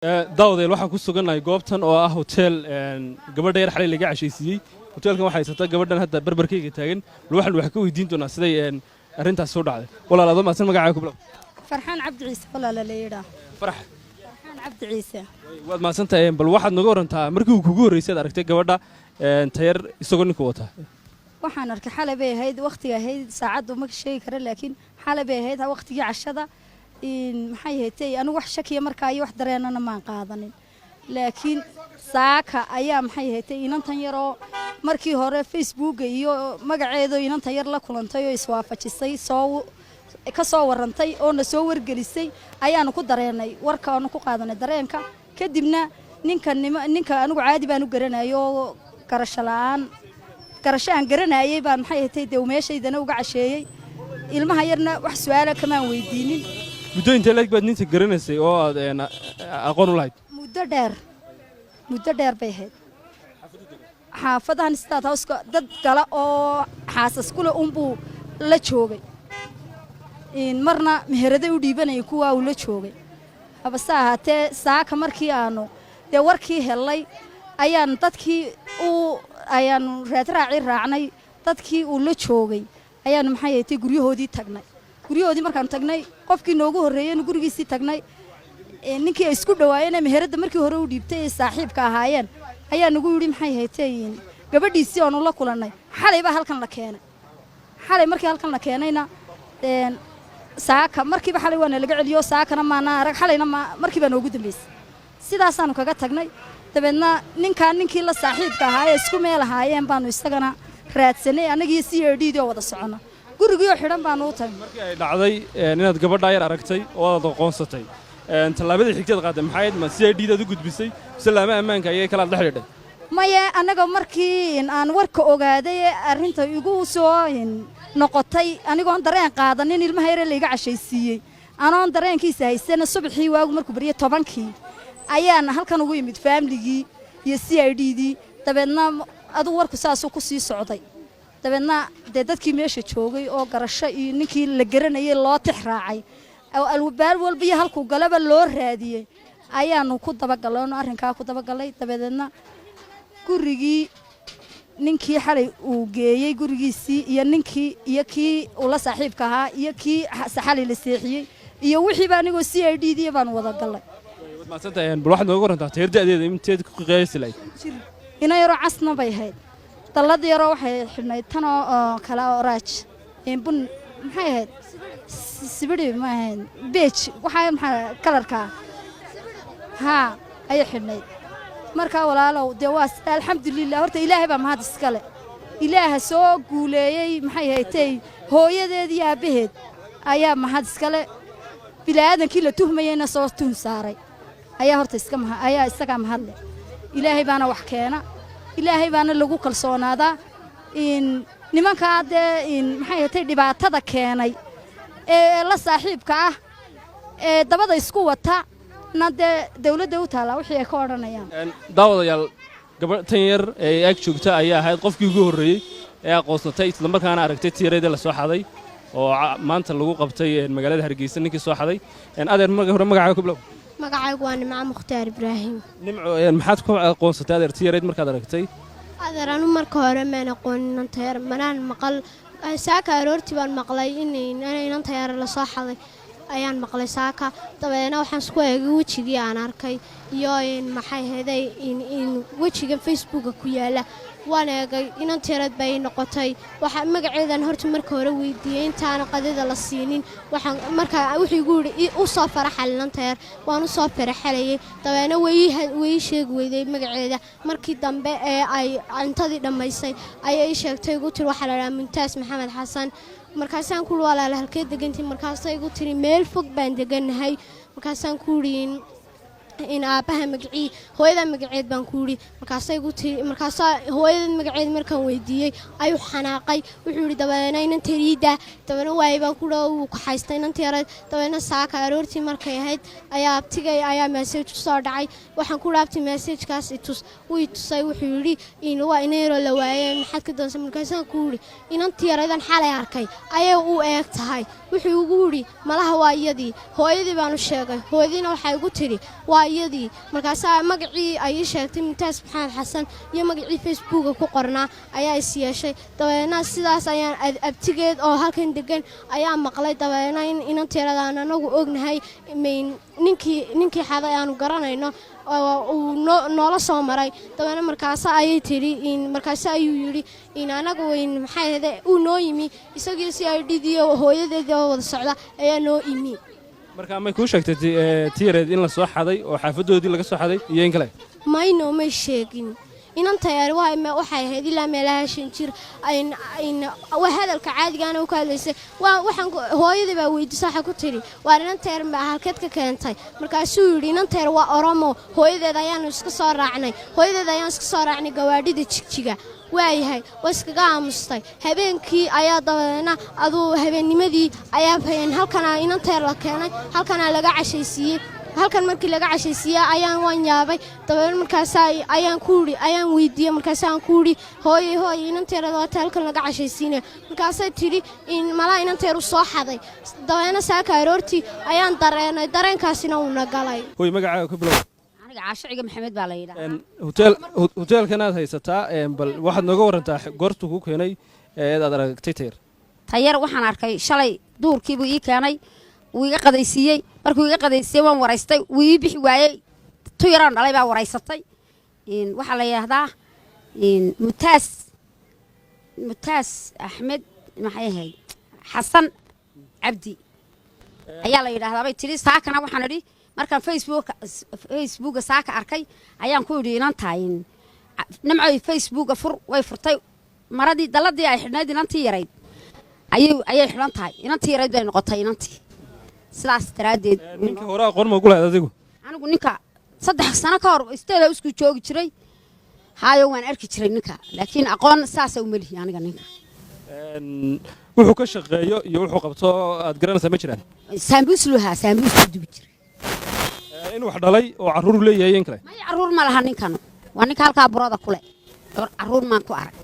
daawdeel waxaan ku sugannahay goobtan oo ah hotel gabadha yar xalay laga cashaysiiyey hotelkan waxay haysataa gabadhan hadda barbarkayga taagan waxaan wax ka weydiin doonaa siday arrintaas soo dhacday walaalaado maasan magacaaga ku bilow farxaan cabdi ciise walaala la yiraahdo farxan cabdi ciise waad maasantahay bal waxaad naga warantaa markii uu kugu horeysay aragtay gabadha tayar isagoo ninku wata waxaan arkay xalay bay ahayd waqtiga ahayd saacadu ma sheegi kara laakiin xalay bay ahayd waqtigii cashada maxay ahayd anigu wax shakiya markaa iyo wax dareenana maan qaadanin laakiin saaka ayaa maxay ahayd inantan yaroo markii hore Facebook iyo magaceedo inantan yar la kulantay oo iswaafajisay ka soo warantay oo na soo wargelisay ayaanu ku dareenay warka aanu ku qaadanay dareenka kadibna ninka anigu caadi baan u garanayo garasho aan garanayay baan maxay ahayd meeshaydana uga casheeyay ilmaha yarna wax su'aalo kamaan weydiinin muddo intee leeg baad ninta garanaysay oo aad aqoon u lahayd muddo dheer bay ahayd xaafadahan State House dad gala oo xaasas kule unbuu la joogay marna meherada u dhiibanay kuwa uu la joogay habase ahaatee saaka markii aanu dee warkii helay ayaan dadkii ayaanu raacnay dadkii uu la joogay ayaanu maxay ahayd guryahoodii markaan tagnay qofkii noogu horeeyay gurigiisii tagnay ninkii ay isku dhawaayeen meherada markii hore u dhiibtay saaxiibka ahaayeen ayaa nagu yiri maxay ahayd gabadhiisii oo la kulanay xalay baa halkan la keenay xalay markii halkan la keenayna saaka markii xalay waana laga celiyo saakana maana arag xalayna markii baa noogu dambeysay sidaas aanu kaga tagnay dabeedna ninkii la saaxiibka ahaa ee isku meel ahaayeen baanu isagana raadsanay anagii CRD oo wada socono guriga xidhan baanu u tagay markii ay dhacday inaad gabadha yar aragtay oo aad aqoonsatay talaabada xigtad qaaday maxay ahayd ma CRD aad u gudbisay salaama ammaanka ayay kala dhaxleeday maya anaga markii aan warka ogaaday arrinta igu soo noqotay anigoo dareen qaadanin ilmaha yar la iga cashaysiiyay anoon dareenkiisa haysana subaxii waagu markuu bariyo 10kii ayaan halkan ugu yimid family-gii iyo CRD-dii dabeedna adu warku saas ku sii socday dabeedna dadkii meesha joogay oo garasho iyo ninkii la garanayay loo tixraacay albaab walba halku galaba loo raadiyay ayaanu ku dabagalno arrinka ku dabagalay dabeedna gurigii ninkii xalay uu geeyay gurigiisii iyo ninkii iyo kii uu la saaxiibka ahaa iyo kii saxali la seexiyay iyo wixii baa anigoo CRD-dii baan wada galay maasantahay bal waxaad nooga warantaa tayardadeeda inteed ku qiyaasay ina yaro casna bay ahayd dalad yaro waxay xidhnayd tan oo kala orange bun maxay ahayd sibiri ma ahayn beige maxaa kalarka ay xidhnayd marka walaalow dee waa alxamdulillah horta ilaahay baa mahad iskale ilaaha soo guuleeyay maxay ahayd hooyadeedii aabaheed ayaa mahad iskale bilaaadankii la tuhmayayna soo tuhun saaray ayaa horta isaga mahad leh ilaahay baana wax keena ilaahay baana lagu kalsoonaadaa nimanka maxay ahayd dhibaatada keenay ee la saaxiibka ah ee dabada isku wata dawladda u taala wixii ay ka oranayaan daawadayaal gabadhan yar ee ag joogta ayaa ahayd qofkii ugu horeeyay ee aqoonsatay isla markaana aragtay tiirayda la soo xaday oo maanta lagu qabtay magaalada Hargeysa ninkii soo xaday adeer hore magacaaga ku bilow magacaygu waa Nimco Mukhtaar Ibraahim Nimco maxaad ku aqoonsatay adeer tiirayd markaad aragtay adeer anu marka hore ma aqoonin tayar manaan maqal saaka aroortii baan maqlay in tayar la soo xaday ayaan maqlay saaka dabeena waxaan isku eegay wajigii aan arkay iyo maxay heeday in wajiga Facebook ku yaala waan eegay inan tirad bay noqotay waxa magaceedan horta marka hore weydiiyay intaan qadada la siinin waxaan marka wixii igu yiri u soo faraxalan tayar waan u soo faraxalayay dabeena way sheeg weyday magaceeda markii dambe ee ay intadii dhamaysay ayay sheegtay ugu tir waxa la yiraahdaa Muntaas Maxamed Xasan markaasaan ku walaal halkee degantii markaasay igu tiri meel fog baan deganahay markaasaan ku riin in aabaha magacii hooyada magaceed baan ku yiri markaasay igu tiri markaasa hooyada magaceed markaan weydiiyay ayuu xanaaqay wuxuu yiri dabeena inan tiriida dabeena waay baan ku dhaw ku haystay inan tiyaray dabeena saaka aroortii markay ahayd ayaa abtigay ayaa message soo dhacay waxaan ku raabtay message-kaas wuu tusay wuxuu yiri in waa inayro la waayay maxad ka doonsan markaasaan ku yiri inan tiyaraydan xalay arkay ayay u eeg tahay wuxuu ugu yidhi malaha waa iyadii hooyadii baanu sheegay hooyadiina waxay igu tidhi waa iyadii markaasaa magacii ay ii sheegtay Mumtaaz Maxamed Xasan iyo magacii Facebooka ku qornaa ayaa is yeeshay dabeena sidaas ayaan abtigeed oo halkan degan ayaa maqlay dabeena in inanteeradaan anagu ognahay ninkii xaday aanu garanayno uu noola soo maray dabeena markaas ayay tidhi markaas ayuu yidhi in anagu maxay ahayd uu noo yimi isagii si ay dhidiyo hooyadeedii oo wada socda ayaa noo imi marka may kuu sheegtay tiireed in la soo xaday oo xaafadoodii laga soo xaday iyo in kale mayno may sheegin inantayaari waxay ahayd ilaa meelaha 5 jir waa hadalka caadigaana u ka hadlaysay waxaan hooyadii baa weydiisay waxa ku tiri waa inantayaar ma halkeed ka keentay markaasuu yidhi inantayaar waa Oromo hooyadeed ayaan iska soo raacnay gawaadhida jigjiga waayahay waskaga aamustay habeenkii ayaa dabadeena aduu habeennimadii ayaa halkan inantayaar la keenay halkan laga cashaysiiyay halkan markii laga cashaysiiyay ayaan waan yaabay dabeena markaas ayaan weydiiyay markaas aan ku yiri hooyo inanteerada waa halkan laga cashaysiinay markaas ay tiri in mala inanteeru soo xaday dabeena saaka aroortii ayaan dareenkaasina uu nagalay hooy magacaaga ku bilow aniga Caashiga Maxamed baa la yiraahdaa hotelkan aad haysataa bal waxaad nooga warantaa goortu ku keenay aad aragtay tayar waxaan arkay shalay duurkii buu ii keenay wuu iga qadaysiiyay markuu iga qadaysiiyay waan waraystay wuu ii bixi waayay tu yaraan dhalay baa waraysatay waxa la yiraahdaa Mumtaaz Axmed maxay ahayd Xasan Cabdi ayaa la yiraahdaa bay tiri saakana waxaan idhi markaan Facebook saaka arkay ayaan ku yidhi inaan tahay nimcay Facebook fur way furtay maradii daladii ay xidhnayd inantii yarayd ayay xidhan tahay inantii yarayd bay noqotay inantii sidaas daraadeed ninka hore aqoon ma ku leedahay adigu anigu ninka 3 sano ka hor isteeda isku joogi jiray haayo waan arki jiray ninka laakiin aqoon saas u malihi aniga ninka wuxuu ka shaqeeyo iyo wuxuu qabto aad garanaysaa ma jiraan saambuus dubi jiray in wax dhalay oo caruur leeyahay in kale ma caruur ma laha ninkan waa ninka halka burada kule caruur maan ku arag